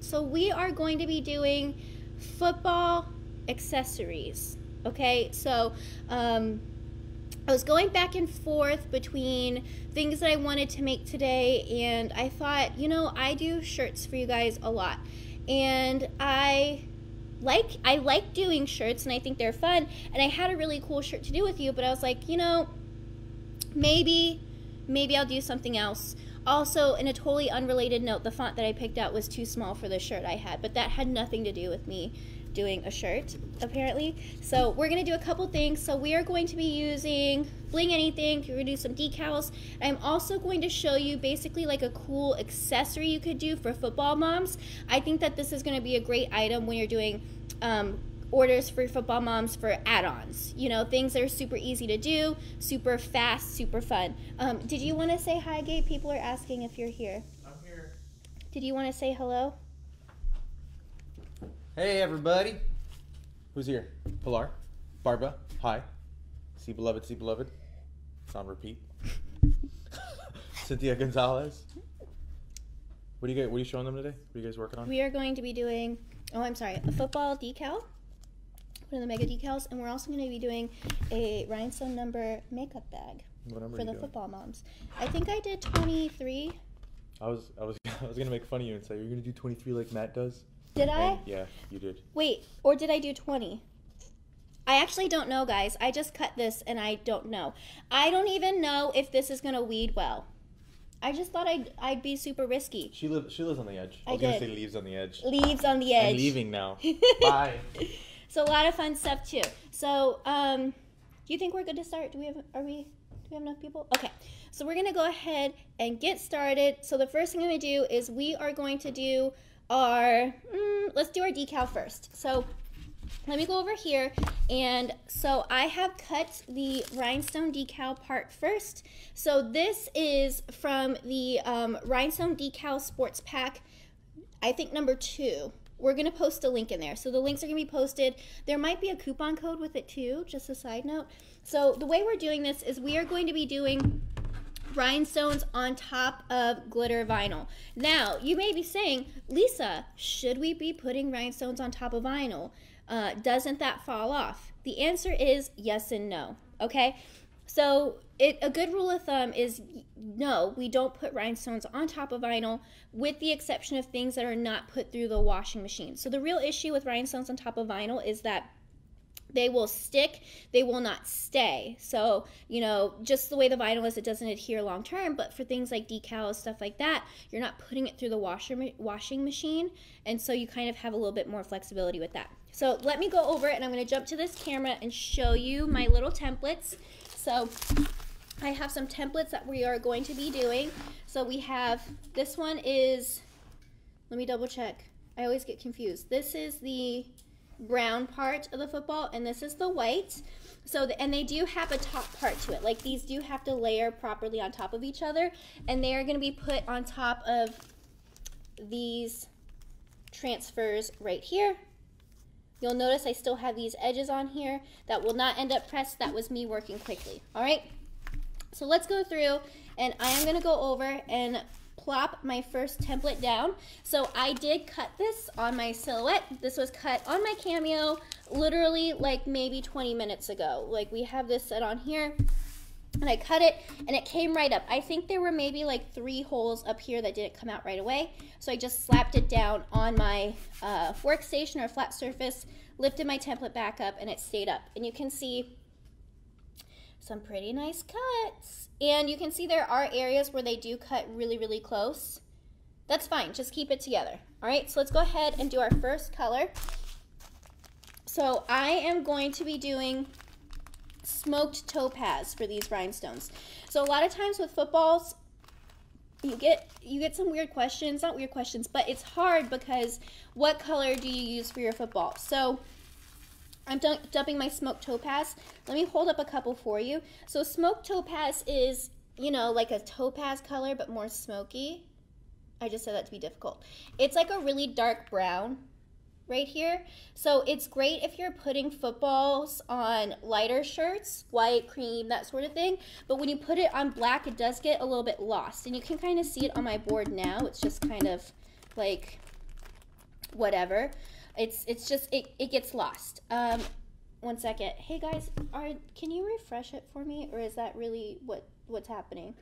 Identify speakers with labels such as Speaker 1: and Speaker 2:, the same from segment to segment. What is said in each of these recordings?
Speaker 1: So we are going to be doing football accessories. Okay, so I was going back and forth between things that I wanted to make today, and I thought, you know, I do shirts for you guys a lot, and I like doing shirts, and I think they're fun, and I had a really cool shirt to do with you, but I was like, you know, maybe I'll do something else. Also, in a totally unrelated note, the font that I picked out was too small for the shirt I had, but that had nothing to do with me doing a shirt, apparently. So we're going to do a couple things. So we are going to be using Bling Anything. We're going to do some decals. I'm also going to show you basically like a cool accessory you could do for football moms. I think that this is going to be a great item when you're doing orders for football moms for add-ons. You know, things that are super easy to do, super fast, super fun. Did you want to say hi, Gabe? People are asking if you're here.
Speaker 2: I'm here.
Speaker 1: Did you want to say hello?
Speaker 2: Hey, everybody. Who's here? Pilar? Barbara? Hi. See beloved, see beloved. It's on repeat. Cynthia Gonzalez. What are you showing them today? What are you guys working on?
Speaker 1: We are going to be doing, a football decal, one of the mega decals, and we're also going to be doing a rhinestone number makeup bag
Speaker 2: What number
Speaker 1: for
Speaker 2: are you
Speaker 1: the
Speaker 2: doing?
Speaker 1: football moms. I think I did 23.
Speaker 2: I was gonna make fun of you and say you're gonna do 23 like Matt does.
Speaker 1: Did I?
Speaker 2: And yeah, you did.
Speaker 1: Wait, or did I do 20? I actually don't know, guys. I just cut this and I don't know. I don't even know if this is going to weed well. I just thought I'd be super risky.
Speaker 2: She lives on the edge.
Speaker 1: I
Speaker 2: was gonna
Speaker 1: did.
Speaker 2: say leaves on the edge.
Speaker 1: Leaves on the edge.
Speaker 2: I'm leaving now. Bye.
Speaker 1: So a lot of fun stuff too. So, do you think we're good to start? Do we have enough people? Okay. So we're going to go ahead and get started. So the first thing I'm going to do is we are going to do let's do our decal first. So let me go over here, and so I have cut the rhinestone decal part first. So this is from the rhinestone decal sports pack, I think number 2. We're going to post a link in there. So the links are going to be posted. There might be a coupon code with it too, just a side note. So the way we're doing this is we are going to be doing rhinestones on top of glitter vinyl. Now, you may be saying, Lisa, should we be putting rhinestones on top of vinyl? Doesn't that fall off? The answer is yes and no, okay? So a good rule of thumb is no, we don't put rhinestones on top of vinyl, with the exception of things that are not put through the washing machine. So the real issue with rhinestones on top of vinyl is that they will stick, they will not stay. So, you know, just the way the vinyl is, it doesn't adhere long term, but for things like decals, stuff like that, you're not putting it through the washing machine, and so you kind of have a little bit more flexibility with that. So let me go over it, and I'm going to jump to this camera and show you my little templates. So I have some templates that we are going to be doing. So we have, this one is, let me double check. I always get confused. This is the brown part of the football, and this is the white. So and they do have a top part to it. Like, these do have to layer properly on top of each other, and they are going to be put on top of these transfers right here. You'll notice I still have these edges on here that will not end up pressed. That was me working quickly. All right, so let's go through, and I am going to go over and plop my first template down. So I did cut this on my silhouette. This was cut on my Cameo literally like maybe 20 minutes ago. Like, we have this set on here, and I cut it, and it came right up. I think there were maybe like 3 holes up here that didn't come out right away. So I just slapped it down on my workstation or flat surface, lifted my template back up, and it stayed up. And you can see some pretty nice cuts. And you can see there are areas where they do cut really, really close. That's fine, just keep it together. All right, so let's go ahead and do our first color. So I am going to be doing smoked topaz for these rhinestones. So a lot of times with footballs, you get some weird questions, not weird questions, but it's hard because what color do you use for your football? So I'm dumping my smoked topaz. Let me hold up a couple for you. So smoked topaz is, you know, like a topaz color, but more smoky. I just said that to be difficult. It's like a really dark brown right here. So it's great if you're putting footballs on lighter shirts, white, cream, that sort of thing. But when you put it on black, it does get a little bit lost. And you can kind of see it on my board now. It's just kind of like whatever. It's just, it gets lost. 1 second. Hey guys, can you refresh it for me, or is that really what's happening?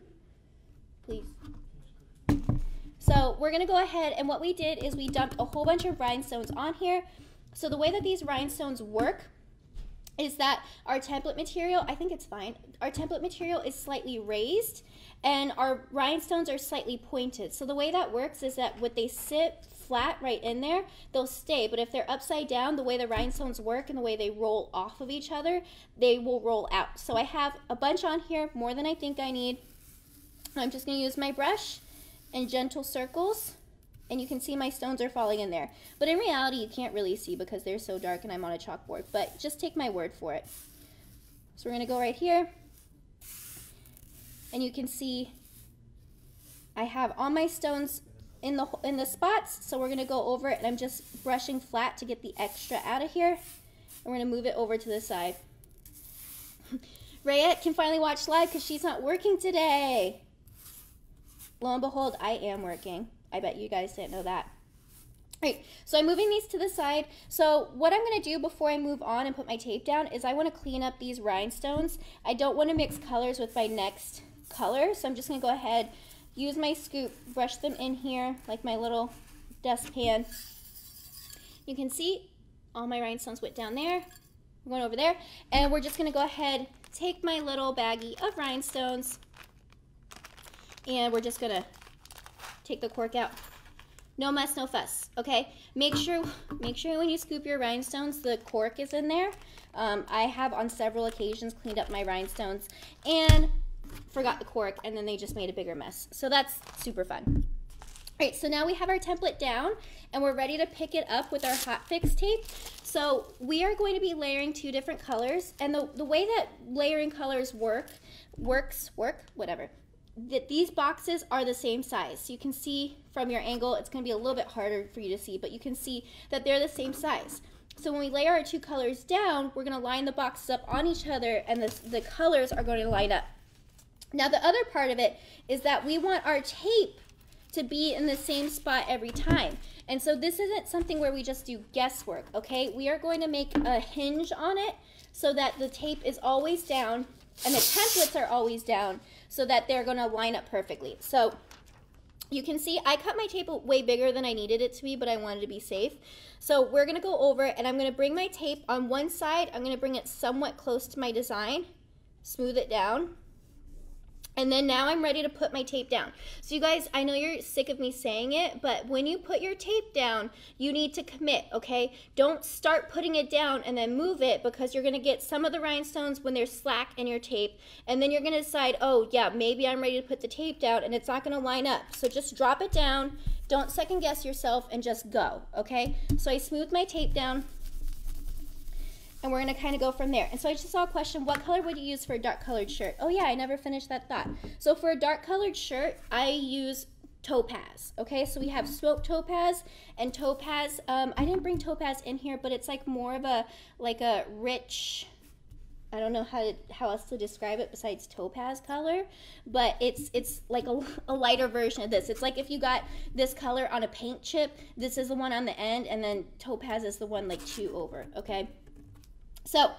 Speaker 1: Please. So we're gonna go ahead, and what we did is we dumped a whole bunch of rhinestones on here. So the way that these rhinestones work is that our template material, I think it's fine, our template material is slightly raised and our rhinestones are slightly pointed. So the way that works is that when they sit flat right in there, they'll stay, but if they're upside down, the way the rhinestones work and the way they roll off of each other, they will roll out. So I have a bunch on here, more than I think I need. I'm just gonna use my brush and gentle circles, and you can see my stones are falling in there. But in reality, you can't really see because they're so dark and I'm on a chalkboard, but just take my word for it. So we're gonna go right here, and you can see I have all my stones in the spots, so we're gonna go over it, and I'm just brushing flat to get the extra out of here, and we're gonna move it over to the side. Rayette can finally watch live because she's not working today. Lo and behold, I am working. I bet you guys didn't know that. All right, so I'm moving these to the side. So what I'm gonna do before I move on and put my tape down is I wanna clean up these rhinestones. I don't wanna mix colors with my next color, so I'm just gonna go ahead, use my scoop, brush them in here like my little dustpan. You can see all my rhinestones went down there, went over there, and we're just gonna go ahead, take my little baggie of rhinestones, and we're just gonna take the cork out. No mess, no fuss, okay? Make sure when you scoop your rhinestones, the cork is in there. I have on several occasions cleaned up my rhinestones and forgot the cork, and then they just made a bigger mess. So that's super fun. All right, so now we have our template down, and we're ready to pick it up with our hot fix tape. So we are going to be layering 2 different colors, and the way that layering colors whatever, that these boxes are the same size. So you can see from your angle, it's gonna be a little bit harder for you to see, but you can see that they're the same size. So when we layer our 2 colors down, we're gonna line the boxes up on each other, and the colors are going to line up. Now the other part of it is that we want our tape to be in the same spot every time. And so this isn't something where we just do guesswork, okay? We are going to make a hinge on it so that the tape is always down and the templates are always down so that they're gonna line up perfectly. So you can see I cut my tape way bigger than I needed it to be, but I wanted to be safe. So we're gonna go over and I'm gonna bring my tape on one side, I'm gonna bring it somewhat close to my design, smooth it down, and then now I'm ready to put my tape down. So you guys, I know you're sick of me saying it, but when you put your tape down, you need to commit, okay? Don't start putting it down and then move it, because you're gonna get some of the rhinestones when they're slack in your tape, and then you're gonna decide, oh yeah, maybe I'm ready to put the tape down, and it's not gonna line up. So just drop it down, don't second guess yourself, and just go, okay? So I smoothed my tape down, and we're gonna kind of go from there. And so I just saw a question, what color would you use for a dark colored shirt? Oh yeah, I never finished that thought. So for a dark colored shirt, I use topaz, okay? So we have smoked topaz and topaz. I didn't bring topaz in here, but it's like more of a rich, I don't know how else to describe it besides topaz color, but it's like a lighter version of this. It's like if you got this color on a paint chip, this is the one on the end, and then topaz is the one like 2 over, okay? So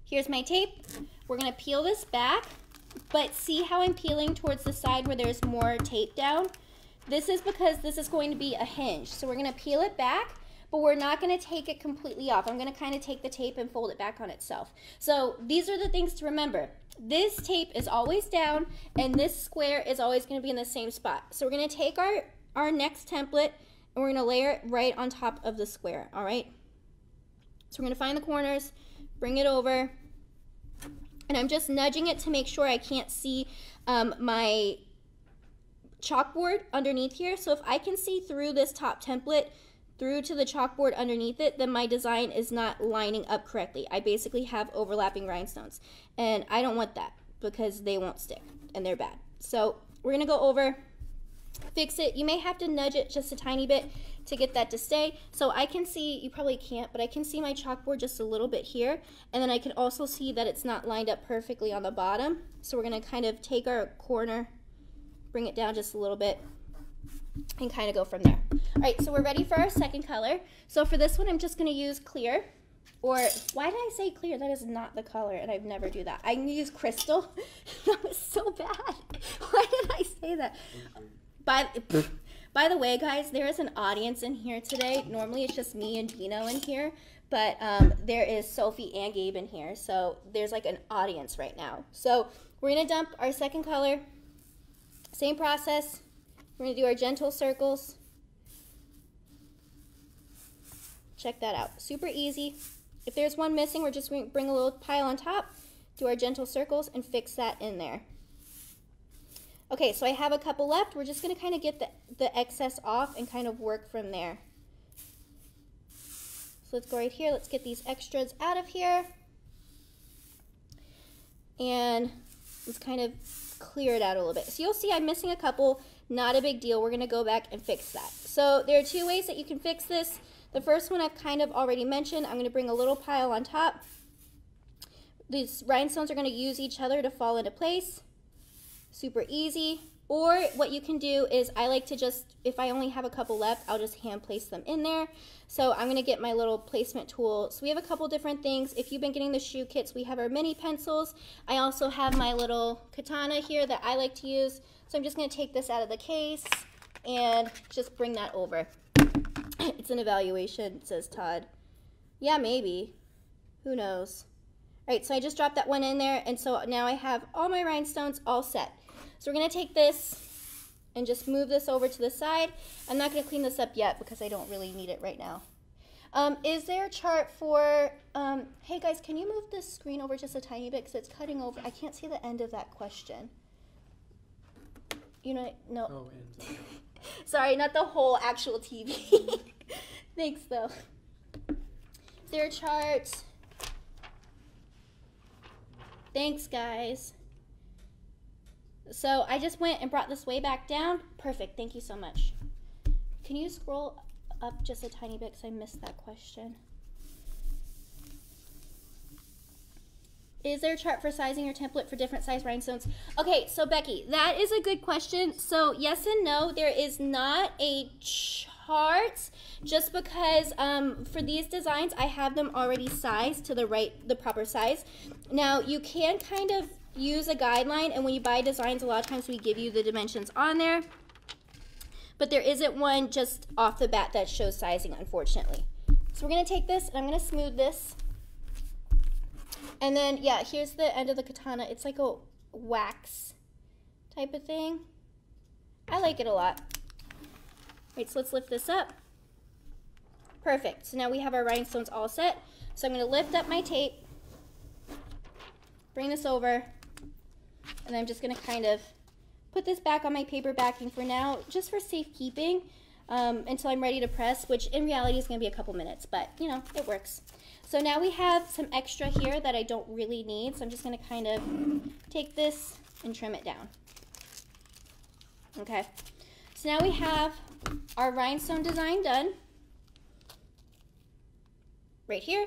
Speaker 1: here's my tape. We're gonna peel this back, but see how I'm peeling towards the side where there's more tape down? This is because this is going to be a hinge. So we're gonna peel it back, but we're not gonna take it completely off. I'm gonna kind of take the tape and fold it back on itself. So these are the things to remember. This tape is always down, and this square is always gonna be in the same spot. So we're gonna take our next template, and we're gonna layer it right on top of the square, all right? So we're gonna find the corners, bring it over, and I'm just nudging it to make sure I can't see my chalkboard underneath here. So if I can see through this top template, through to the chalkboard underneath it, then my design is not lining up correctly. I basically have overlapping rhinestones, and I don't want that because they won't stick and they're bad. So we're gonna go over, fix it. You may have to nudge it just a tiny bit to get that to stay. So I can see, you probably can't, but I can see my chalkboard just a little bit here, and then I can also see that it's not lined up perfectly on the bottom. So we're gonna kind of take our corner, bring it down just a little bit, and kind of go from there. All right, so we're ready for our second color. So for this one, I'm just going to use clear. Or why did I say clear? That is not the color, and I've never do that. I can use crystal. That was so bad. Why did I say that? By the way, guys, there is an audience in here today. Normally it's just me and Dino in here, but there is Sophie and Gabe in here. So there's like an audience right now. So we're going to dump our second color. Same process. We're going to do our gentle circles. Check that out. Super easy. If there's one missing, we're just going to bring a little pile on top, do our gentle circles, and fix that in there. Okay, so I have a couple left. We're just going to kind of get the excess off and kind of work from there. So let's go right here. Let's get these extras out of here. And let's kind of clear it out a little bit. So you'll see I'm missing a couple. Not a big deal. We're going to go back and fix that. So there are two ways that you can fix this. The first one I've kind of already mentioned. I'm going to bring a little pile on top. These rhinestones are going to use each other to fall into place. Super easy. Or what you can do is I like to just, if I only have a couple left, I'll just hand place them in there. So I'm going to get my little placement tool. So we have a couple different things. If you've been getting the shoe kits, we have our mini pencils. I also have my little katana here that I like to use. So I'm just going to take this out of the case and just bring that over. It's an evaluation, says Todd. Yeah, maybe. Who knows? All right, so I just dropped that one in there, and so now I have all my rhinestones all set. So we're going to take this and just move this over to the side. I'm not going to clean this up yet because I don't really need it right now. Is there a chart for, hey guys, can you move this screen over just a tiny bit because it's cutting over? I can't see the end of that question. You know, no. Oh, sorry, not the whole actual TV. Thanks, though. Is there a chart? Thanks, guys. So I just went and brought this way back down. Perfect. Thank you so much. Can you scroll up just a tiny bit because I missed that question? Is there a chart for sizing your template for different size rhinestones? Okay, so Becky, that is a good question. So yes and no, there is not a chart just because for these designs, I have them already sized to the proper size. Now you can kind of use a guideline, and when you buy designs, a lot of times we give you the dimensions on there, but there isn't one just off the bat that shows sizing, unfortunately. So we're gonna take this and I'm gonna smooth this. And then, yeah, here's the end of the katana. It's like a wax type of thing. I like it a lot. Right, so let's lift this up. Perfect. So now we have our rhinestones all set. So I'm going to lift up my tape, bring this over, and I'm just going to kind of put this back on my paper backing for now, just for safekeeping until I'm ready to press, which in reality is going to be a couple minutes, but, you know, it works. So now we have some extra here that I don't really need, so I'm just going to kind of take this and trim it down. Okay, so now we have our rhinestone design done right here,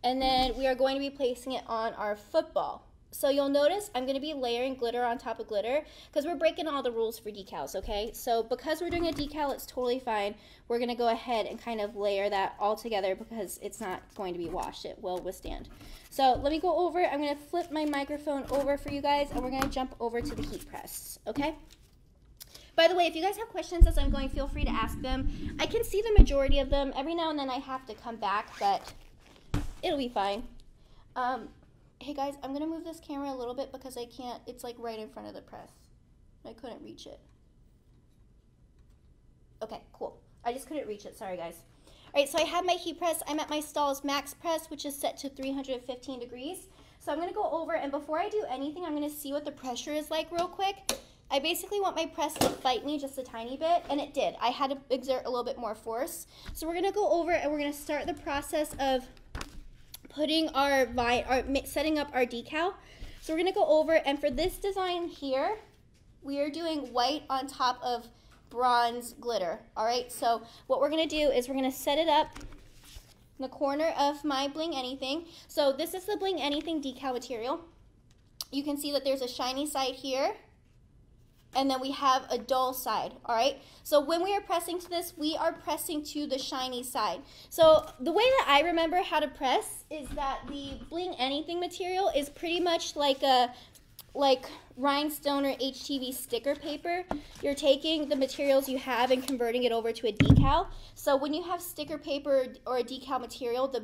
Speaker 1: and then we are going to be placing it on our football. So you'll notice I'm going to be layering glitter on top of glitter because we're breaking all the rules for decals, okay? So because we're doing a decal, it's totally fine. We're going to go ahead and kind of layer that all together because it's not going to be washed. It will withstand. So let me go over. I'm going to flip my microphone over for you guys, and we're going to jump over to the heat press, okay? By the way, if you guys have questions as I'm going, feel free to ask them. I can see the majority of them. Every now and then I have to come back, but it'll be fine. Hey guys, I'm going to move this camera a little bit because I can't, it's like right in front of the press. I couldn't reach it. Okay, cool. I just couldn't reach it, sorry guys. All right, so I have my heat press. I'm at my Stahl's Max Press, which is set to 315 degrees. So I'm going to go over, and before I do anything, I'm going to see what the pressure is like real quick. I basically want my press to fight me just a tiny bit, and it did. I had to exert a little bit more force. So we're going to go over and we're going to start the process of putting setting up our decal. So we're going to go over, and for this design here, we are doing white on top of bronze glitter. All right, so what we're going to do is we're going to set it up in the corner of my Bling Anything. So this is the Bling Anything decal material. You can see that there's a shiny side here, and then we have a dull side, all right? So when we are pressing to this, we are pressing to the shiny side. So the way that I remember how to press is that the Bling Anything material is pretty much like rhinestone or HTV sticker paper. You're taking the materials you have and converting it over to a decal. So when you have sticker paper or a decal material, the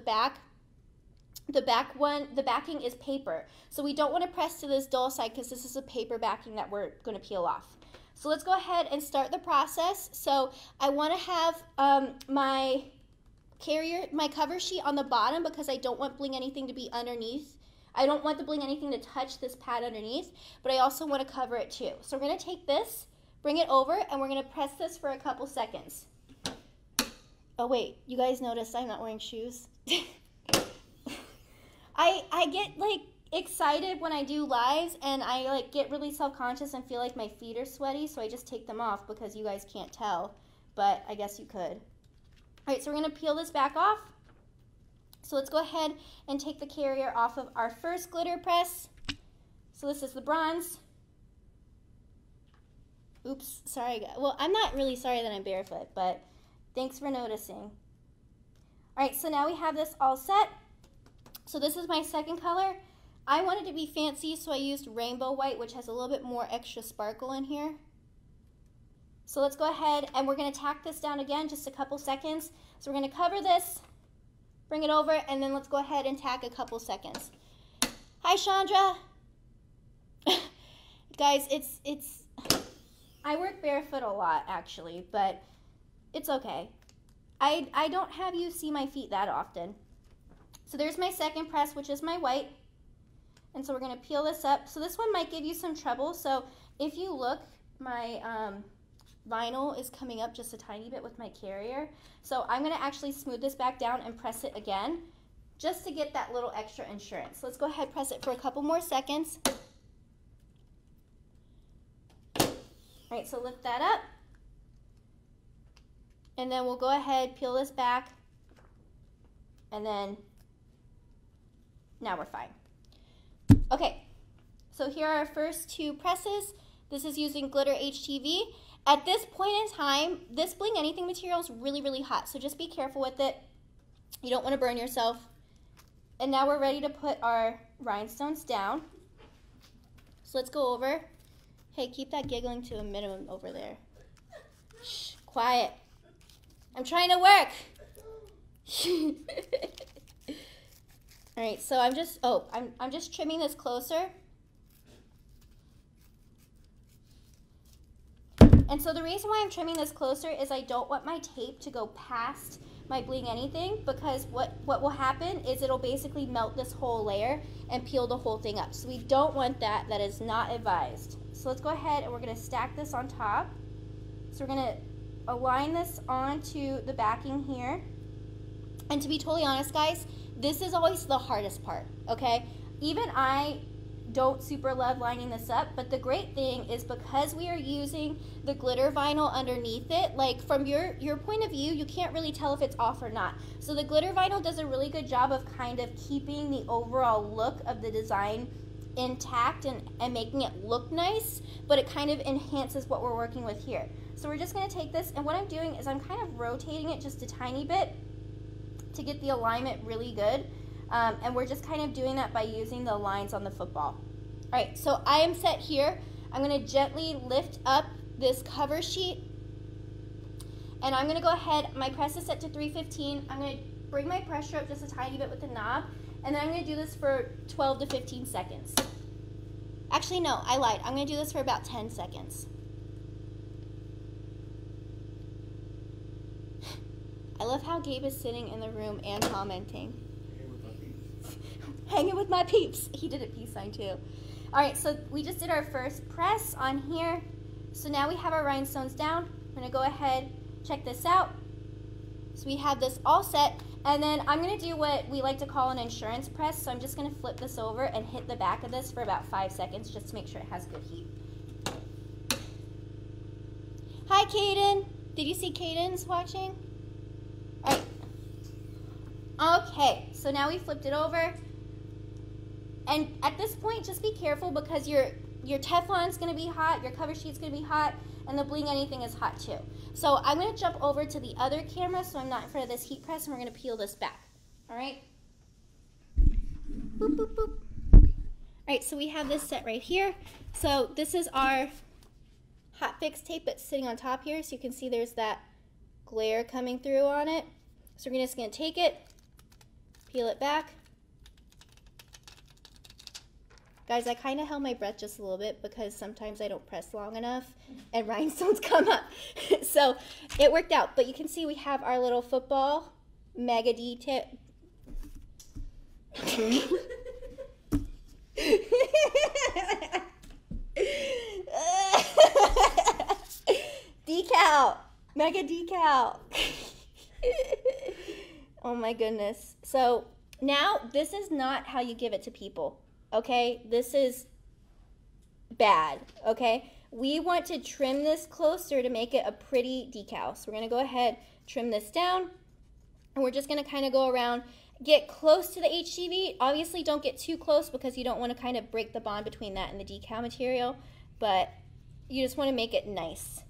Speaker 1: backing is paper. So we don't want to press to this dull side because this is a paper backing that we're going to peel off. So let's go ahead and start the process. So I want to have my cover sheet on the bottom because I don't want Bling Anything to be underneath. I don't want the Bling Anything to touch this pad underneath, but I also want to cover it too. So we're going to take this, bring it over, and we're going to press this for a couple seconds. Oh wait, you guys noticed I'm not wearing shoes? I get like excited when I do lives, and I like get really self-conscious and feel like my feet are sweaty, so I just take them off because you guys can't tell, but I guess you could. All right, so we're going to peel this back off. So let's go ahead and take the carrier off of our first glitter press. So this is the bronze. Oops, sorry guys. Well, I'm not really sorry that I'm barefoot, but thanks for noticing. All right, so now we have this all set. So this is my second color. I wanted to be fancy, so I used rainbow white, which has a little bit more extra sparkle in here. So let's go ahead and we're going to tack this down again, just a couple seconds. So we're going to cover this, bring it over, and then let's go ahead and tack a couple seconds. Hi, Chandra. Guys, I work barefoot a lot, actually, but it's okay. I don't have you see my feet that often. So there's my second press, which is my white. And so we're going to peel this up. So this one might give you some trouble. So if you look, my vinyl is coming up just a tiny bit with my carrier. So I'm going to actually smooth this back down and press it again just to get that little extra insurance. So let's go ahead and press it for a couple more seconds. All right, so lift that up. And then we'll go ahead, peel this back. And then now we're fine. Okay, so here are our first two presses. This is using Glitter HTV. At this point in time, this Bling Anything material is really, really hot, so just be careful with it. You don't want to burn yourself. And now we're ready to put our rhinestones down. So let's go over. Hey, keep that giggling to a minimum over there. Shh, quiet. I'm trying to work. All right, so I'm just trimming this closer. And so the reason why I'm trimming this closer is I don't want my tape to go past my Bling Anything, because what will happen is it'll basically melt this whole layer and peel the whole thing up. So we don't want that. That is not advised. So let's go ahead and we're going to stack this on top. So we're going to align this onto the backing here. And to be totally honest, guys, this is always the hardest part, okay? Even I don't super love lining this up, but the great thing is because we are using the glitter vinyl underneath it, like from your point of view, you can't really tell if it's off or not. So the glitter vinyl does a really good job of kind of keeping the overall look of the design intact and making it look nice, but it kind of enhances what we're working with here. So we're just going to take this, and what I'm doing is I'm kind of rotating it just a tiny bit to get the alignment really good. And we're just kind of doing that by using the lines on the football. All right, so I am set here. I'm going to gently lift up this cover sheet. And I'm going to go ahead. My press is set to 315. I'm going to bring my pressure up just a tiny bit with the knob. And then I'm going to do this for 12 to 15 seconds. Actually, no, I lied. I'm going to do this for about 10 seconds. I love how Gabe is sitting in the room and commenting. Hanging with my peeps. He did a peace sign too. All right, so we just did our first press on here. So now we have our rhinestones down. We're gonna go ahead, check this out. So we have this all set, and then I'm gonna do what we like to call an insurance press. So I'm just gonna flip this over and hit the back of this for about 5 seconds just to make sure it has good heat. Hi, Kaden. Did you see Kaden's watching? All right. Okay, so now we flipped it over. And at this point, just be careful because your Teflon's gonna be hot, your cover sheet's gonna be hot, and the Bling Anything is hot too. So I'm gonna jump over to the other camera so I'm not in front of this heat press, and we're gonna peel this back. All right? Boop, boop, boop. All right, so we have this set right here. So this is our hot fix tape that's sitting on top here. So you can see there's that glare coming through on it. So we're just gonna take it, peel it back. Guys, I kind of held my breath just a little bit because sometimes I don't press long enough and rhinestones come up. So it worked out. But you can see we have our little football mega detail. Decal. Mega decal. Oh my goodness. So now this is not how you give it to people. Okay, this is bad, okay? We want to trim this closer to make it a pretty decal. So we're gonna go ahead, trim this down, and we're just gonna kind of go around, get close to the HGV. Obviously don't get too close because you don't wanna kind of break the bond between that and the decal material, but you just wanna make it nice.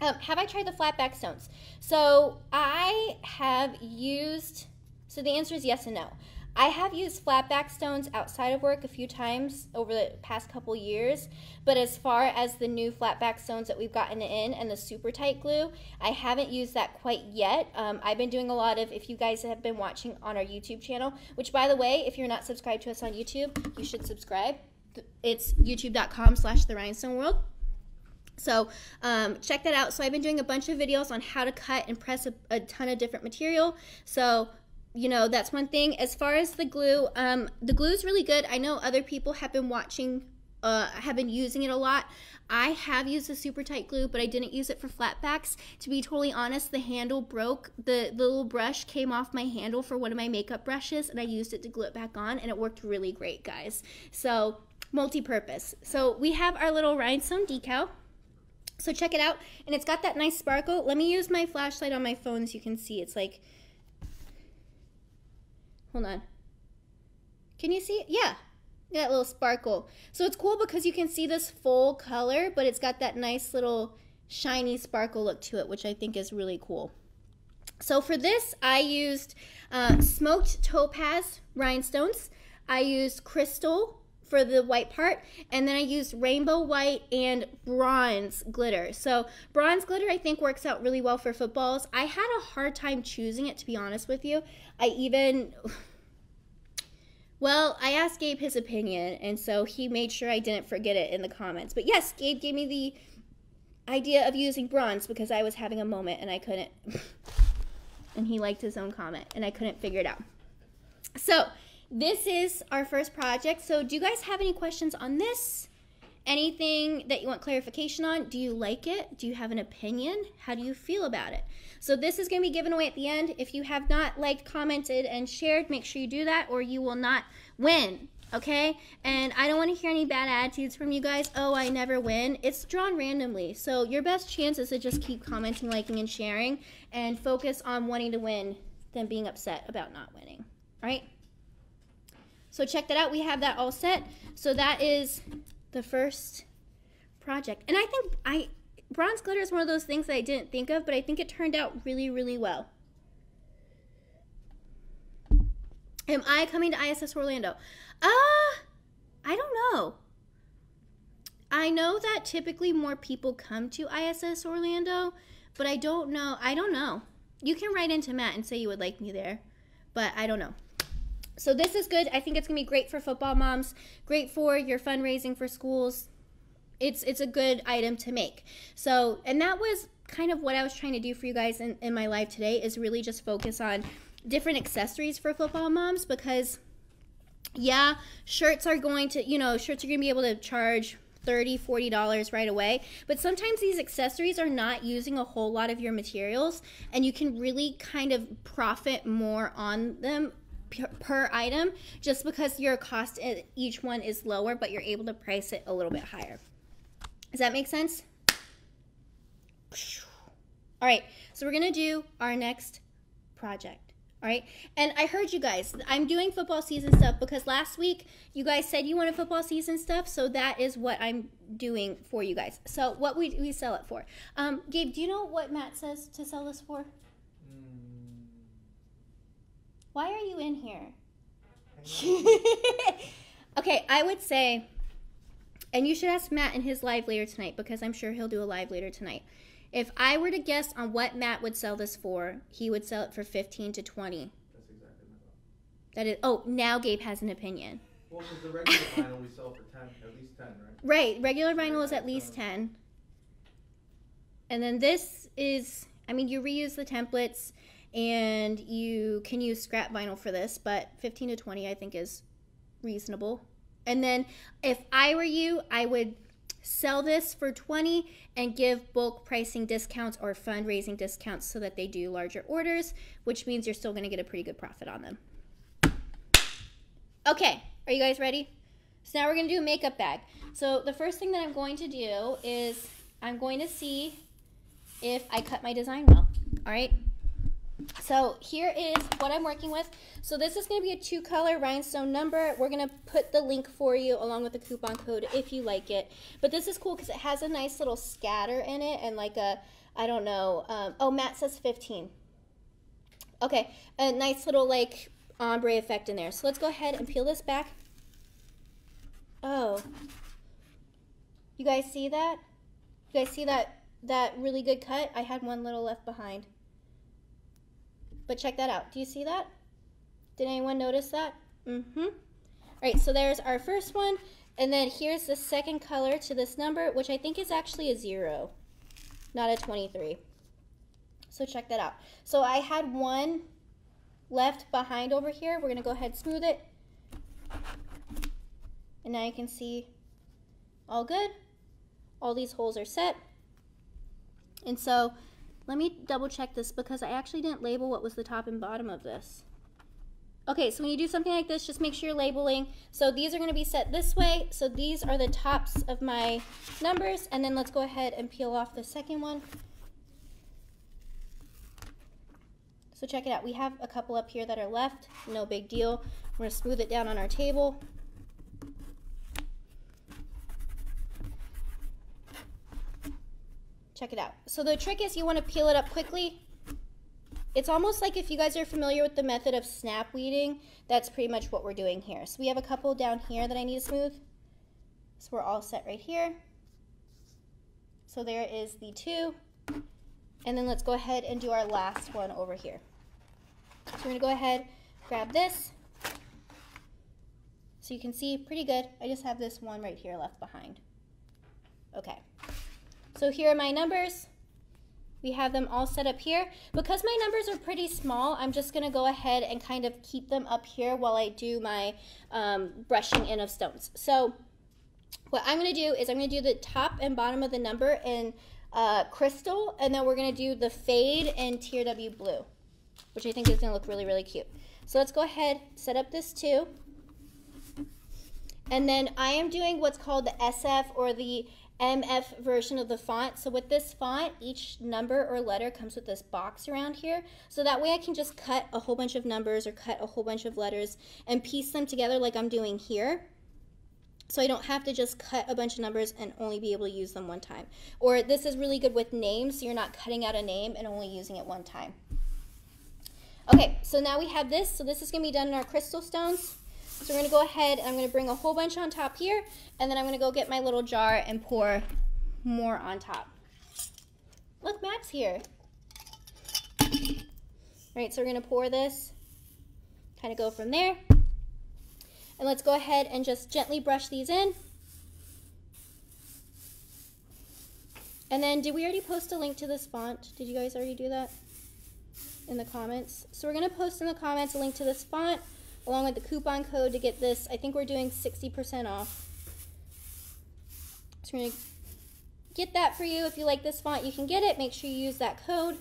Speaker 1: Have I tried the flat back stones? So I have used, so the answer is yes and no. I have used flat back stones outside of work a few times over the past couple years, but as far as the new flat back stones that we've gotten in and the super tight glue, I haven't used that quite yet. I've been doing a lot of, if you guys have been watching on our YouTube channel, which by the way, if you're not subscribed to us on YouTube, you should subscribe. It's youtube.com/therhinestoneworld. So check that out. So I've been doing a bunch of videos on how to cut and press a ton of different material. So you know, that's one thing. As far as the glue is really good. I know other people have been watching, have been using it a lot. I have used the super tight glue, but I didn't use it for flat backs. To be totally honest, the handle broke. The little brush came off my handle for one of my makeup brushes, and I used it to glue it back on, and it worked really great, guys. So, multi-purpose. So, we have our little rhinestone decal. So, check it out, and it's got that nice sparkle. Let me use my flashlight on my phone so you can see. It's like, hold on. Can you see it? Yeah. That little sparkle. So it's cool because you can see this full color, but it's got that nice little shiny sparkle look to it, which I think is really cool. So for this, I used smoked topaz rhinestones. I used crystal for the white part, and then I used rainbow white and bronze glitter. So bronze glitter I think works out really well for footballs. I had a hard time choosing it, to be honest with you. Well, I asked Gabe his opinion, and so he made sure I didn't forget it in the comments. But yes, Gabe gave me the idea of using bronze because I was having a moment and I couldn't, and he liked his own comment, and I couldn't figure it out. So this is our first project. So do you guys have any questions on this? Anything that you want clarification on? Do you like it? Do you have an opinion? How do you feel about it? So this is going to be given away at the end. If you have not liked, commented, and shared, make sure you do that or you will not win, okay? And I don't want to hear any bad attitudes from you guys. Oh, I never win. It's drawn randomly. So your best chance is to just keep commenting, liking, and sharing and focus on wanting to win than being upset about not winning, all right? So check that out. We have that all set. So that is the first project. And I think bronze glitter is one of those things that I didn't think of, but I think it turned out really, really well. Am I coming to ISS Orlando? I don't know. I know that typically more people come to ISS Orlando, but I don't know. You can write into Matt and say you would like me there, but I don't know. So this is good. I think it's going to be great for football moms, great for your fundraising for schools. It's a good item to make. So, and that was kind of what I was trying to do for you guys in my live today, is really just focus on different accessories for football moms, because yeah, shirts are going to be able to charge $30, $40 right away, but sometimes these accessories are not using a whole lot of your materials, and you can really kind of profit more on them per item just because your cost at each one is lower, but you're able to price it a little bit higher. Does that make sense? All right, so we're gonna do our next project. All right. And I heard you guys. I'm doing football season stuff because last week you guys said you wanted football season stuff. So that is what I'm doing for you guys. So what we sell it for. Gabe, do you know what Matt says to sell this for? Why are you in here? Okay, I would say, and you should ask Matt in his live later tonight because I'm sure he'll do a live later tonight. If I were to guess on what Matt would sell this for, he would sell it for 15 to 20.
Speaker 2: That's exactly my thought.
Speaker 1: That is. Oh, now Gabe has an opinion.
Speaker 2: Well, because the regular vinyl we sell for 10, at least 10, right?
Speaker 1: Right, regular vinyl is at least 10. And then this is, I mean, you reuse the templates and you can use scrap vinyl for this, but 15 to 20 I think is reasonable. And then if I were you, I would sell this for 20 and give bulk pricing discounts or fundraising discounts so that they do larger orders, which means you're still going to get a pretty good profit on them. Okay, are you guys ready? So now we're going to do a makeup bag. So the first thing that I'm going to do is I'm going to see if I cut my design well. All right. So here is what I'm working with. So this is going to be a 2-color rhinestone number. We're going to put the link for you along with the coupon code if you like it. But this is cool because it has a nice little scatter in it and like a, I don't know. Oh, Matt says 15. Okay, a nice little like ombre effect in there. So let's go ahead and peel this back. Oh, you guys see that? You guys see that really good cut? I had one little left behind. But check that out. Do you see that? Did anyone notice that? Mm-hmm. All right, so there's our first one. And then here's the second color to this number, which I think is actually a 0, not a 23. So check that out. So I had one left behind over here. We're going to go ahead and smooth it. And now you can see all good. All these holes are set. And so let me double check this because I actually didn't label what was the top and bottom of this. Okay, so when you do something like this, just make sure you're labeling. So these are going to be set this way. So these are the tops of my numbers. And then let's go ahead and peel off the second one. So check it out. We have a couple up here that are left. No big deal. We're going to smooth it down on our table. Check it out. So the trick is you want to peel it up quickly. It's almost like if you guys are familiar with the method of snap weeding, that's pretty much what we're doing here. So we have a couple down here that I need to smooth. So we're all set right here. So there is the 2. And then let's go ahead and do our last one over here. So we're going to go ahead, grab this. So you can see pretty good. I just have this one right here left behind. Okay. So here are my numbers. We have them all set up here. Because my numbers are pretty small, I'm just going to go ahead and kind of keep them up here while I do my brushing in of stones. So what I'm going to do is I'm going to do the top and bottom of the number in crystal, and then we're going to do the fade in TRW blue, which I think is going to look really, really cute. So let's go ahead, set up this too. And then I am doing what's called the SF or the MF version of the font. So with this font, each number or letter comes with this box around here. So that way I can just cut a whole bunch of numbers or cut a whole bunch of letters and piece them together like I'm doing here. So I don't have to just cut a bunch of numbers and only be able to use them one time. Or this is really good with names, so you're not cutting out a name and only using it one time. Okay, so now we have this. So this is going to be done in our crystal stones. So we're going to go ahead and I'm going to bring a whole bunch on top here, and then I'm going to go get my little jar and pour more on top. Look, Matt's here. All right, so we're going to pour this, kind of go from there. And let's go ahead and just gently brush these in. And then, did we already post a link to this font? Did you guys already do that in the comments? So we're going to post in the comments a link to this font, along with the coupon code to get this. I think we're doing 60% off. So we're going to get that for you. If you like this font, you can get it. Make sure you use that code.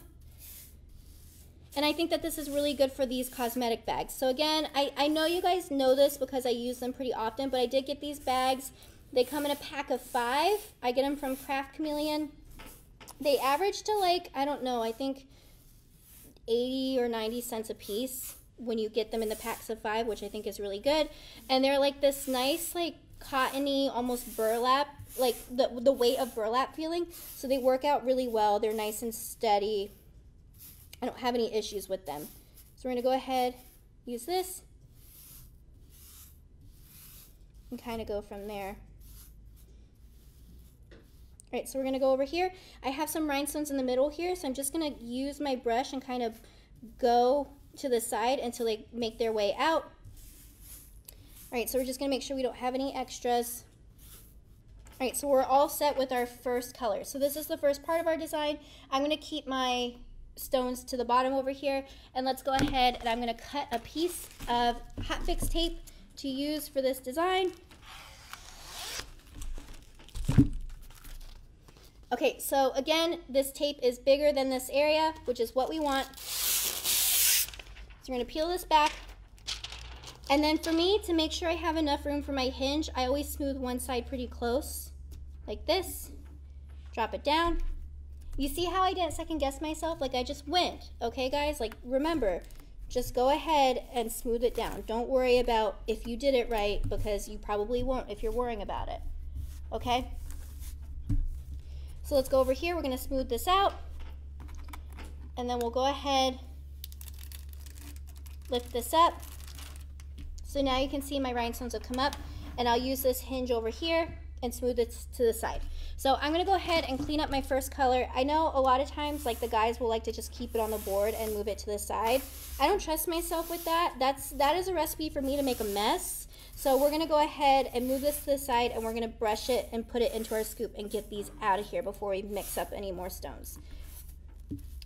Speaker 1: And I think that this is really good for these cosmetic bags. So again, I know you guys know this because I use them pretty often, but I did get these bags. They come in a pack of 5. I get them from Craft Chameleon. They average to like, I don't know, I think 80 or 90 cents a piece when you get them in the packs of 5, which I think is really good. And they're like this nice, like cottony, almost burlap, like the weight of burlap feeling. So they work out really well. They're nice and steady. I don't have any issues with them. So we're gonna go ahead, use this, and kind of go from there. All right, so we're gonna go over here. I have some rhinestones in the middle here, so I'm just gonna use my brush and kind of go to the side until they make their way out. All right, so we're just gonna make sure we don't have any extras. All right, so we're all set with our first color. So this is the first part of our design. I'm gonna keep my stones to the bottom over here, and let's go ahead and I'm gonna cut a piece of hot fix tape to use for this design. Okay, so again, this tape is bigger than this area, which is what we want. So we're gonna peel this back. And then for me, to make sure I have enough room for my hinge, I always smooth one side pretty close, like this. Drop it down. You see how I didn't second guess myself? Like I just went, okay guys? Like remember, just go ahead and smooth it down. Don't worry about if you did it right, because you probably won't if you're worrying about it, okay? So let's go over here, we're gonna smooth this out, and then we'll go ahead, lift this up. So now you can see my rhinestones have come up, and I'll use this hinge over here and smooth it to the side. So I'm gonna go ahead and clean up my first color. I know a lot of times like the guys will like to just keep it on the board and move it to the side. I don't trust myself with that. That is a recipe for me to make a mess. So we're gonna go ahead and move this to the side, and we're gonna brush it and put it into our scoop and get these out of here before we mix up any more stones.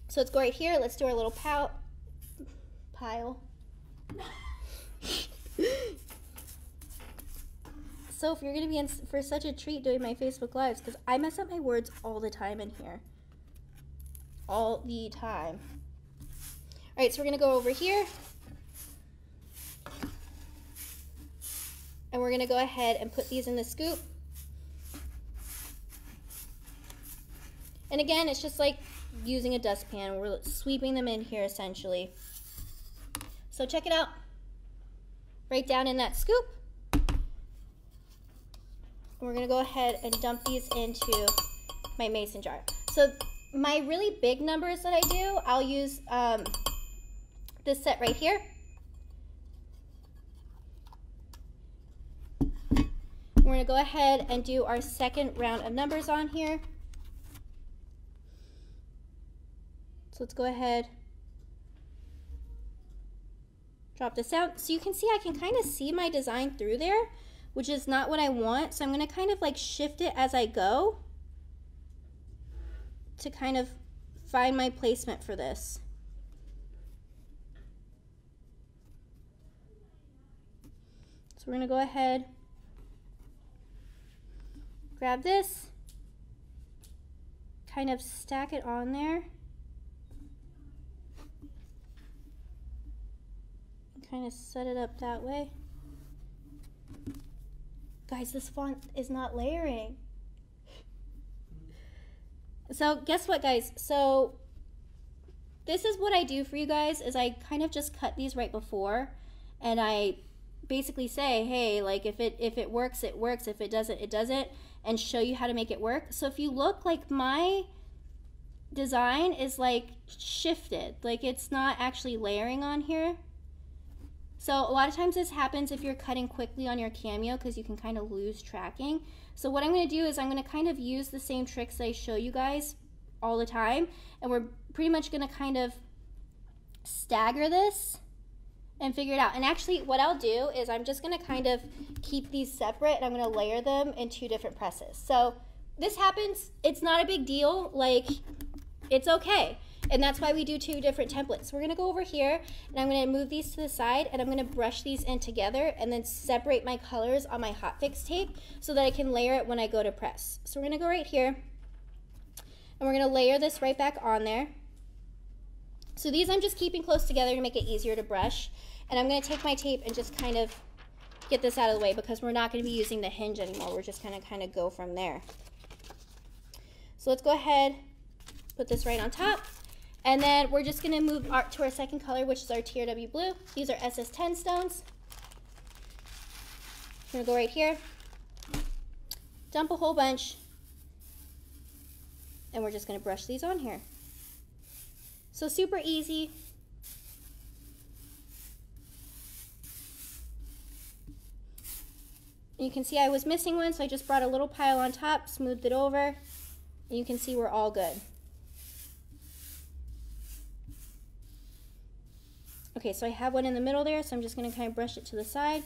Speaker 1: So let's go right here. Let's do our little pile. So if you're gonna be in for such a treat doing my Facebook Lives, because I mess up my words all the time in here. All the time. All right, so we're gonna go over here. And we're gonna go ahead and put these in the scoop. And again, it's just like using a dustpan. We're sweeping them in here essentially. So check it out. Right down in that scoop. And we're gonna go ahead and dump these into my mason jar. So my really big numbers that I do, I'll use this set right here. We're gonna go ahead and do our second round of numbers on here. So let's go ahead, drop this out. So you can see I can kind of see my design through there, which is not what I want. So I'm gonna kind of like shift it as I go to kind of find my placement for this. So we're gonna go ahead, grab this, kind of stack it on there, and kind of set it up that way. Guys, this font is not layering. So guess what, guys? So this is what I do for you guys, is I kind of just cut these right before, and I basically say, hey, like if it works, it works. If it doesn't, it doesn't, and show you how to make it work. So if you look, like my design is like shifted, like it's not actually layering on here. So a lot of times this happens if you're cutting quickly on your Cameo, because you can kind of lose tracking. So what I'm going to do is I'm going to kind of use the same tricks I show you guys all the time, and we're pretty much going to kind of stagger this and figure it out. And actually what I'll do is I'm just going to kind of keep these separate, and I'm going to layer them in 2 different presses. So this happens, it's not a big deal, like it's okay. And that's why we do 2 different templates. We're gonna go over here, and I'm gonna move these to the side, and I'm gonna brush these in together and then separate my colors on my hot fix tape so that I can layer it when I go to press. So we're gonna go right here, and we're gonna layer this right back on there. So these I'm just keeping close together to make it easier to brush. And I'm gonna take my tape and just kind of get this out of the way, because we're not gonna be using the hinge anymore. We're just gonna kind of go from there. So let's go ahead, put this right on top. And then we're just gonna move to our second color, which is our TRW blue. These are SS10 stones. I'm gonna go right here, dump a whole bunch, and we're just gonna brush these on here. So super easy. You can see I was missing one, so I just brought a little pile on top, smoothed it over, and you can see we're all good. Okay, so I have one in the middle there, so I'm just gonna kind of brush it to the side.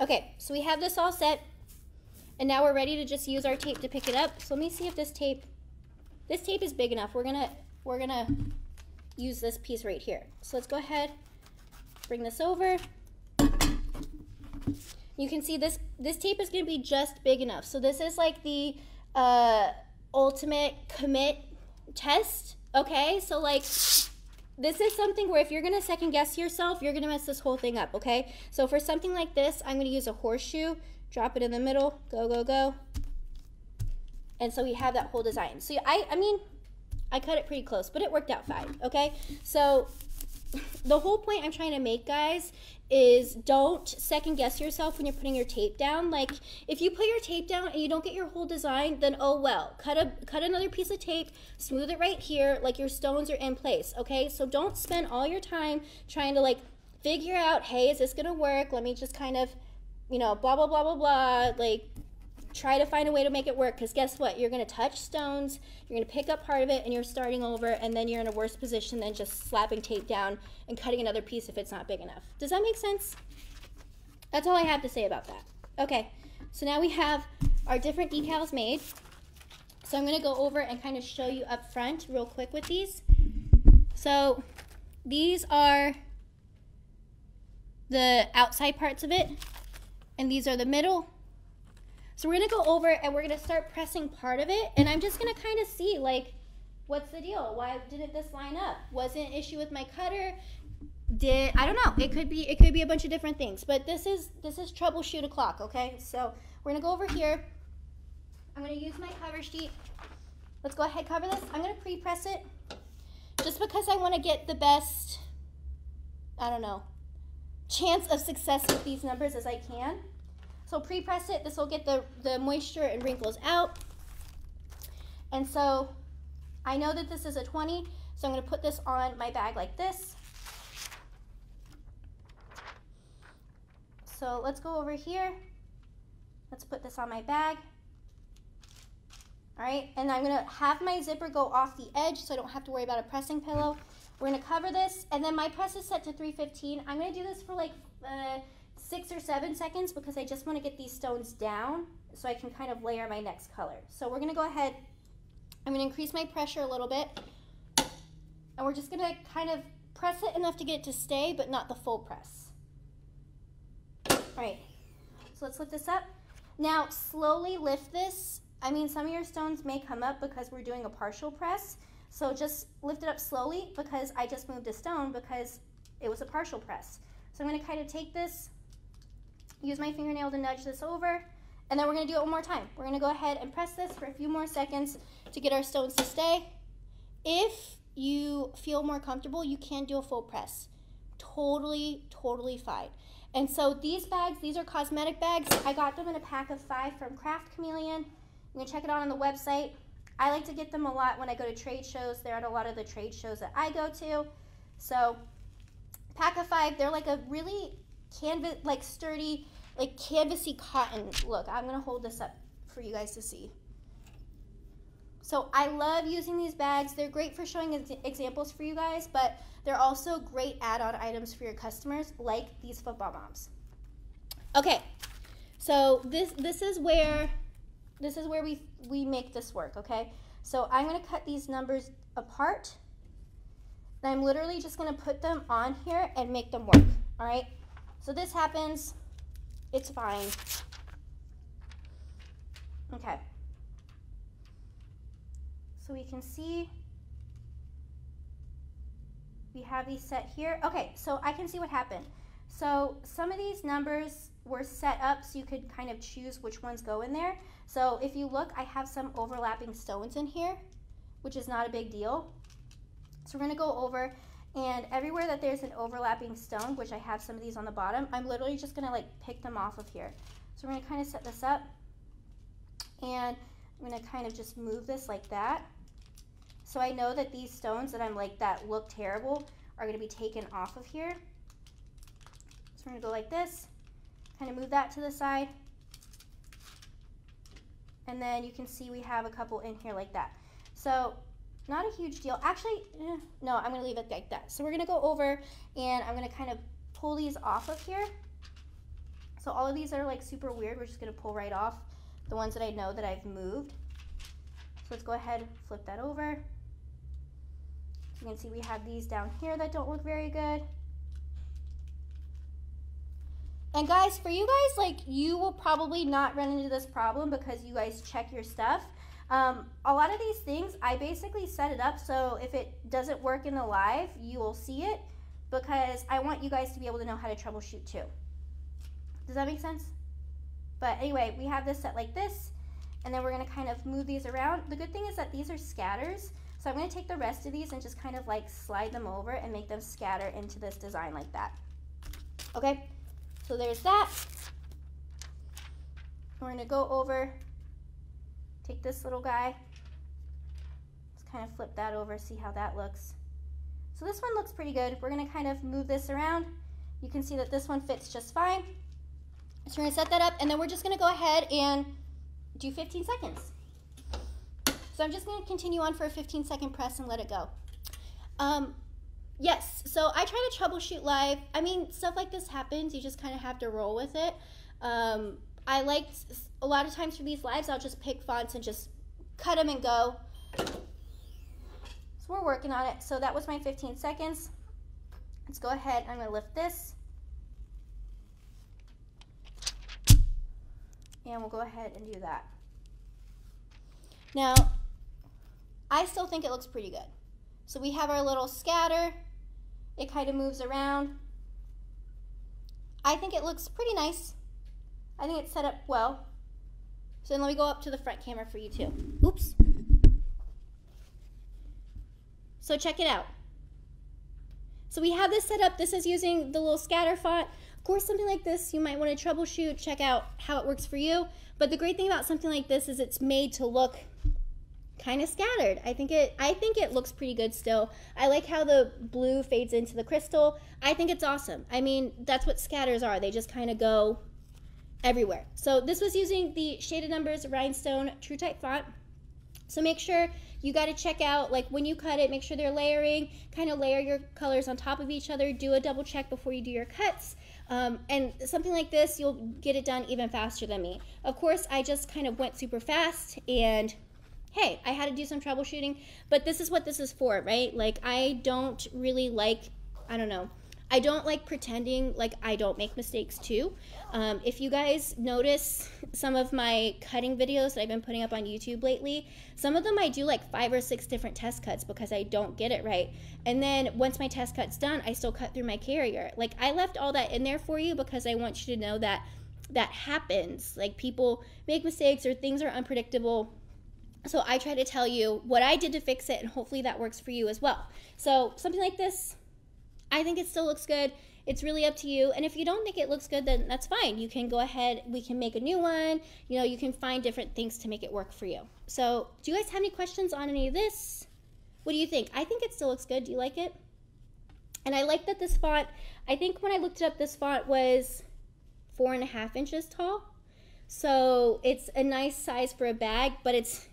Speaker 1: Okay, so we have this all set, and now we're ready to just use our tape to pick it up. So let me see if this tape is big enough. We're gonna use this piece right here. So let's go ahead, bring this over. You can see this tape is gonna be just big enough. So this is like the ultimate commit test, okay? So like, this is something where if you're gonna second guess yourself, you're gonna mess this whole thing up, okay? So for something like this, I'm gonna use a horseshoe, drop it in the middle, go, go, go. And so we have that whole design. So I mean, I cut it pretty close, but it worked out fine, okay? So the whole point I'm trying to make, guys, is don't second guess yourself when you're putting your tape down. Like, if you put your tape down and you don't get your whole design, then oh well. Cut another piece of tape, smooth it right here, like your stones are in place, okay? So don't spend all your time trying to like figure out, hey, is this gonna work? Let me just kind of, you know, blah, blah, blah, blah, blah, like try to find a way to make it work, because guess what? You're gonna touch stones, you're gonna pick up part of it, and you're starting over, and then you're in a worse position than just slapping tape down and cutting another piece if it's not big enough. Does that make sense? That's all I have to say about that. Okay, so now we have our different decals made. So I'm gonna go over and kind of show you up front real quick with these. So these are the outside parts of it, and these are the middle. So we're gonna go over and we're gonna start pressing part of it, and I'm just gonna kind of see like, what's the deal? Why didn't this line up? Was it an issue with my cutter? I don't know. It could be a bunch of different things, but this is troubleshoot o'clock, okay? So we're gonna go over here. I'm gonna use my cover sheet. Let's go ahead, cover this. I'm gonna pre-press it just because I wanna get the best, I don't know, chance of success with these numbers as I can. So pre-press it. This will get the moisture and wrinkles out. And so I know that this is a 20, so I'm going to put this on my bag like this. So let's go over here. Let's put this on my bag. All right, and I'm going to have my zipper go off the edge so I don't have to worry about a pressing pillow. We're going to cover this, and then my press is set to 315. I'm going to do this for like 6 or 7 seconds because I just want to get these stones down so I can kind of layer my next color. So we're going to go ahead, I'm going to increase my pressure a little bit, and we're just going to kind of press it enough to get it to stay, but not the full press. All right, so let's lift this up. Now slowly lift this. I mean, some of your stones may come up because we're doing a partial press, so just lift it up slowly because I just moved a stone because it was a partial press. So I'm going to kind of take this, use my fingernail to nudge this over, and then we're going to do it one more time. We're going to go ahead and press this for a few more seconds to get our stones to stay. If you feel more comfortable, you can do a full press. Totally, totally fine. And so these bags, these are cosmetic bags. I got them in a pack of 5 from Craft Chameleon. You can check it out on the website. I like to get them a lot when I go to trade shows. They're at a lot of the trade shows that I go to. So pack of 5, they're like a really canvas, like sturdy, like canvasy cotton. Look, I'm gonna hold this up for you guys to see. So I love using these bags. They're great for showing examples for you guys, but they're also great add-on items for your customers, like these football moms. Okay, so this is where we make this work. Okay, so I'm gonna cut these numbers apart. And I'm literally just gonna put them on here and make them work. All right. So this happens, it's fine. Okay. So we can see we have these set here. Okay, so I can see what happened. So some of these numbers were set up so you could kind of choose which ones go in there. So if you look, I have some overlapping stones in here, which is not a big deal. So we're gonna go over, and everywhere that there's an overlapping stone, which I have some of these on the bottom, I'm literally just gonna like pick them off of here. So we're gonna kind of set this up, and I'm gonna kind of just move this like that. So I know that these stones that I'm like, that look terrible, are gonna be taken off of here. So we're gonna go like this, kind of move that to the side. And then you can see we have a couple in here like that. So not a huge deal. Actually, no, I'm gonna leave it like that. So we're gonna go over and I'm gonna kind of pull these off of here. So all of these that are like super weird, we're just gonna pull right off. The ones that I know that I've moved. So let's go ahead and flip that over. You can see we have these down here that don't look very good. And guys, for you guys, like, you will probably not run into this problem because you guys check your stuff. A lot of these things, I basically set it up so if it doesn't work in the live, you will see it, because I want you guys to be able to know how to troubleshoot too. Does that make sense? But anyway, we have this set like this, and then we're gonna kind of move these around. The good thing is that these are scatters, so I'm gonna take the rest of these and just kind of like slide them over and make them scatter into this design like that. Okay, so there's that. We're gonna go over, take this little guy, just kind of flip that over, see how that looks. So this one looks pretty good. We're gonna kind of move this around. You can see that this one fits just fine. So we're gonna set that up, and then we're just gonna go ahead and do 15 seconds. So I'm just gonna continue on for a 15-second press and let it go. Yes, so I try to troubleshoot live. I mean, stuff like this happens, you just kind of have to roll with it. I like, a lot of times for these lives, I'll just pick fonts and just cut them and go. So we're working on it. So that was my 15 seconds. Let's go ahead, I'm gonna lift this. And we'll go ahead and do that. Now, I still think it looks pretty good. So we have our little scatter. It kind of moves around. I think it looks pretty nice. I think it's set up well. So then let me go up to the front camera for you too. Oops. So check it out. So we have this set up. This is using the little scatter font. Of course, something like this, you might want to troubleshoot, check out how it works for you. But the great thing about something like this is it's made to look kind of scattered. I think it looks pretty good still. I like how the blue fades into the crystal. I think it's awesome. I mean, that's what scatters are. They just kind of go everywhere. So this was using the Shaded Numbers Rhinestone TrueType font. So make sure you got to check out, like when you cut it, make sure they're layering, kind of layer your colors on top of each other, do a double check before you do your cuts. And something like this, you'll get it done even faster than me. Of course, I just kind of went super fast and hey, I had to do some troubleshooting, but this is what this is for, right? Like, I don't really like, I don't know, I don't like pretending like I don't make mistakes too. If you guys notice some of my cutting videos that I've been putting up on YouTube lately, some of them I do like 5 or 6 different test cuts because I don't get it right. And then once my test cut's done, I still cut through my carrier. Like, I left all that in there for you because I want you to know that that happens. Like, people make mistakes or things are unpredictable. So I try to tell you what I did to fix it, and hopefully that works for you as well. So something like this, I think it still looks good. It's really up to you. And if you don't think it looks good, then that's fine. You can go ahead, we can make a new one. You know, you can find different things to make it work for you. So do you guys have any questions on any of this? What do you think? I think it still looks good. Do you like it? And I like that this font, I think when I looked it up, this font was 4.5 inches tall. So it's a nice size for a bag, but it's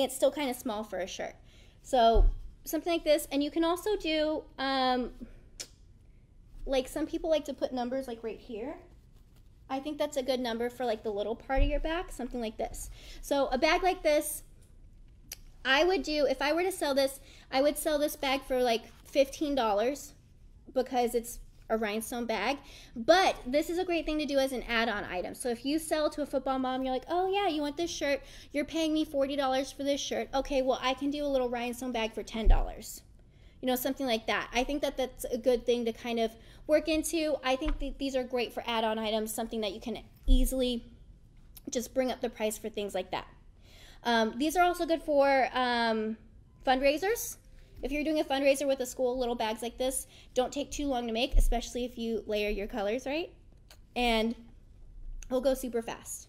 Speaker 1: still kind of small for a shirt. So something like this. And you can also do, like some people like to put numbers like right here. I think that's a good number for like the little part of your back, something like this. So a bag like this, I would do, if I were to sell this, I would sell this bag for like $15 because it's a rhinestone bag. But this is a great thing to do as an add-on item. So if you sell to a football mom, you're like, oh yeah, you want this shirt, you're paying me $40 for this shirt. Okay, well, I can do a little rhinestone bag for $10. you know, something like that. I think that that's a good thing to kind of work into. I think that these are great for add-on items, something that you can easily just bring up the price for things like that. These are also good for fundraisers. If you're doing a fundraiser with a school, little bags like this don't take too long to make, especially if you layer your colors right, and it'll go super fast.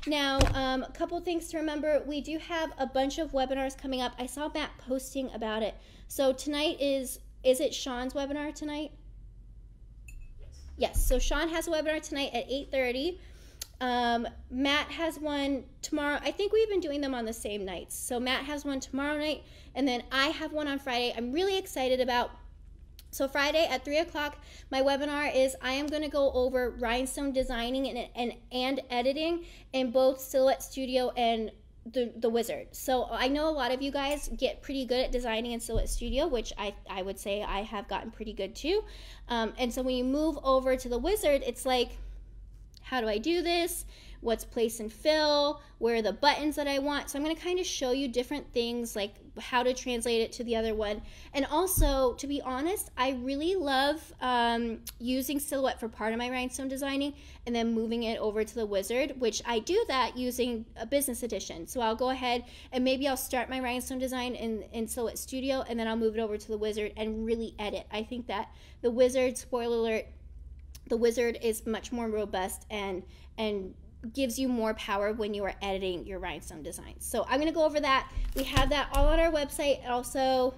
Speaker 1: Now, a couple things to remember. We do have a bunch of webinars coming up. I saw Matt posting about it. So tonight is it Sean's webinar tonight? Yes, so Sean has a webinar tonight at 8:30. Matt has one tomorrow. I think we've been doing them on the same nights. So Matt has one tomorrow night, and then I have one on Friday. I'm really excited about. So Friday at 3 o'clock, my webinar is I am going to go over rhinestone designing and editing in both Silhouette Studio and the Wizard. So I know a lot of you guys get pretty good at designing in Silhouette Studio, which I would say I have gotten pretty good too. And so when you move over to the Wizard, it's like, how do I do this? What's place and fill? Where are the buttons that I want? So I'm going to kind of show you different things, like how to translate it to the other one. And also, to be honest, I really love using Silhouette for part of my rhinestone designing and then moving it over to the Wizard, which I do that using a business edition. So I'll go ahead and maybe I'll start my rhinestone design in Silhouette Studio, and then I'll move it over to the Wizard and really edit. I think that the Wizard, spoiler alert, the Wizard is much more robust and gives you more power when you are editing your rhinestone designs. So I'm going to go over that. We have that all on our website. Also,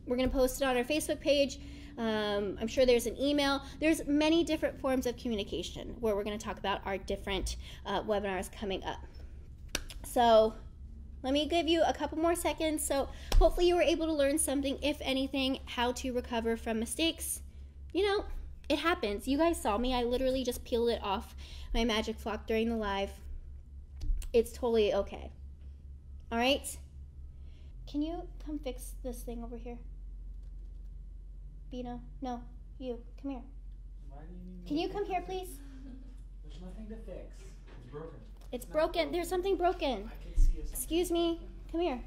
Speaker 1: we're going to post it on our Facebook page. I'm sure there's an email. There's many different forms of communication where we're going to talk about our different webinars coming up. So let me give you a couple more seconds. So hopefully you were able to learn something, if anything, how to recover from mistakes. You know, it happens. You guys saw me. I literally just peeled it off my Magic Flock during the live. It's totally okay. All right? Can you come fix this thing over here? Bino? No, you. Come here.
Speaker 3: Why do you need
Speaker 1: Can you come here, please?
Speaker 3: There's nothing to fix. It's broken.
Speaker 1: It's broken. There's something broken.
Speaker 3: I can see it.
Speaker 1: Excuse me. Come here.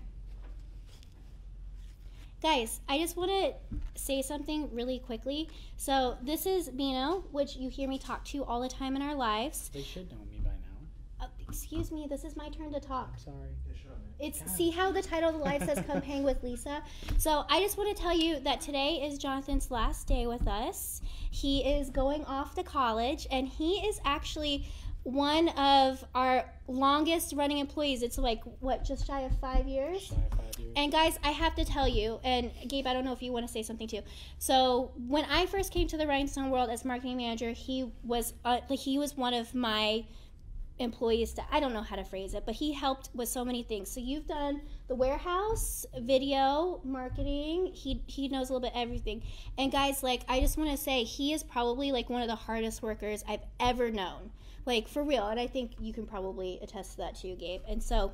Speaker 1: Guys, I just want to say something really quickly. So this is Bino, which you hear me talk to all the time in our lives.
Speaker 3: They should know me by now.
Speaker 1: Excuse me, this is my turn to talk.
Speaker 3: I'm sorry. They should.
Speaker 1: It's see how the title of the live says come hang with Lisa. So I just want to tell you that today is Jonathan's last day with us. He is going off to college, and he is actually one of our longest running employees. It's like, what, just shy of 5 years?
Speaker 3: Shy of 5 years.
Speaker 1: And guys, I have to tell you, and Gabe, I don't know if you want to say something too. So when I first came to the Rhinestone World as marketing manager, he was one of my employees I don't know how to phrase it, but he helped with so many things. So you've done the warehouse, video, marketing. He knows a little bit everything. And guys, like, I just want to say he is probably like one of the hardest workers I've ever known. Like, for real. And I think you can probably attest to that too, Gabe. And so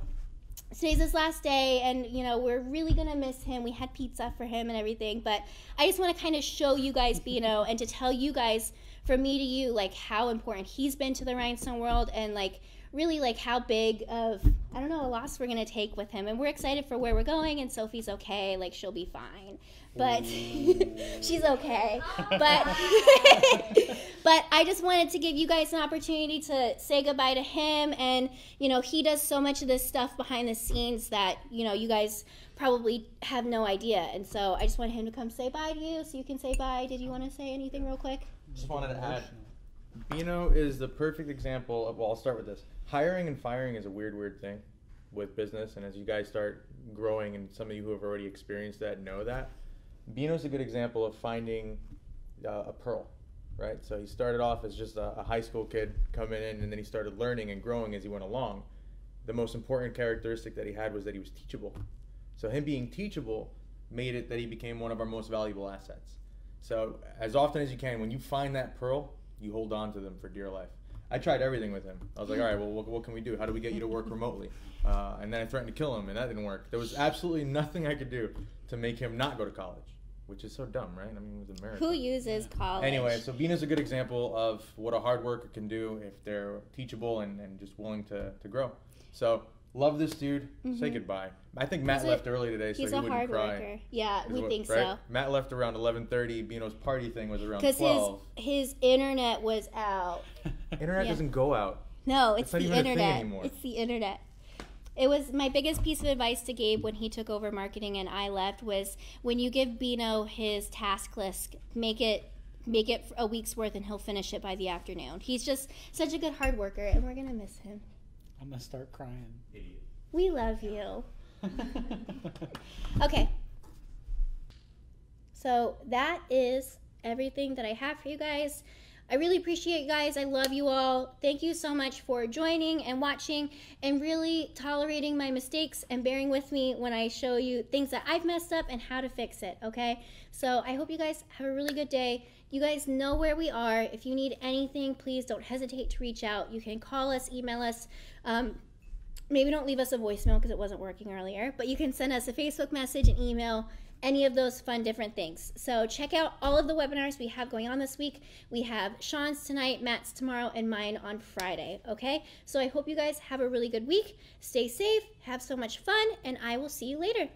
Speaker 1: today's his last day, and you know, we're really gonna miss him. We had pizza for him and everything, but I just want to kind of show you guys Bino and to tell you guys, from me to you, like how important he's been to the Rhinestone World, and like really like how big of, I don't know, a loss we're gonna take with him. And we're excited for where we're going, and Sophie's okay, like she'll be fine, but she's okay. But but I just wanted to give you guys an opportunity to say goodbye to him. And you know, he does so much of this stuff behind the scenes that, you know, you guys probably have no idea. And so I just wanted him to come say bye to you so you can say bye. Did you want to say anything real quick?
Speaker 2: Just wanted to add, Bino is the perfect example of, well, I'll start with this. Hiring and firing is a weird thing with business, and as you guys start growing, and some of you who have already experienced that know that, Bino's a good example of finding a pearl, right? So he started off as just a high school kid coming in, and then he started learning and growing as he went along. The most important characteristic that he had was that he was teachable. So him being teachable made it that he became one of our most valuable assets. So as often as you can, when you find that pearl, you hold on to them for dear life. I tried everything with him. I was like, all right, well, what can we do? How do we get you to work remotely? And then I threatened to kill him, and that didn't work. There was absolutely nothing I could do to make him not go to college, which is so dumb, right? I mean, it was America.
Speaker 1: Who uses college?
Speaker 2: Anyway, so Bino's a good example of what a hard worker can do if they're teachable and just willing to grow. So love this dude. Say
Speaker 1: Mhm.
Speaker 2: goodbye. I think Matt
Speaker 1: He's
Speaker 2: left early today, so
Speaker 1: He's
Speaker 2: he
Speaker 1: a
Speaker 2: wouldn't
Speaker 1: hard
Speaker 2: cry.
Speaker 1: worker. Yeah,
Speaker 2: Is
Speaker 1: we
Speaker 2: what-
Speaker 1: think
Speaker 2: right?
Speaker 1: so.
Speaker 2: Matt left around 11:30. Bino's party thing was around
Speaker 1: Because
Speaker 2: 12.
Speaker 1: his internet was out.
Speaker 2: Internet
Speaker 1: Yeah.
Speaker 2: doesn't go out.
Speaker 1: No, it's
Speaker 2: That's
Speaker 1: the
Speaker 2: not even a thing
Speaker 1: internet.
Speaker 2: anymore.
Speaker 1: It's the internet. It was my biggest piece of advice to Gabe when he took over marketing and I left was when you give Bino his task list, make it a week's worth and he'll finish it by the afternoon. He's just such a good hard worker and we're gonna miss him.
Speaker 3: I'm gonna start crying.
Speaker 2: Idiot.
Speaker 1: We love you. Okay. So that is everything that I have for you guys. I really appreciate you guys. I love you all. Thank you so much for joining and watching and really tolerating my mistakes and bearing with me when I show you things that I've messed up and how to fix it, okay? So I hope you guys have a really good day. You guys know where we are. If you need anything, please don't hesitate to reach out. You can call us, email us. Maybe don't leave us a voicemail because it wasn't working earlier, but you can send us a Facebook message, an email, any of those fun different things. So check out all of the webinars we have going on this week. We have Sean's tonight, Matt's tomorrow, and mine on Friday, okay? So I hope you guys have a really good week. Stay safe, have so much fun, and I will see you later.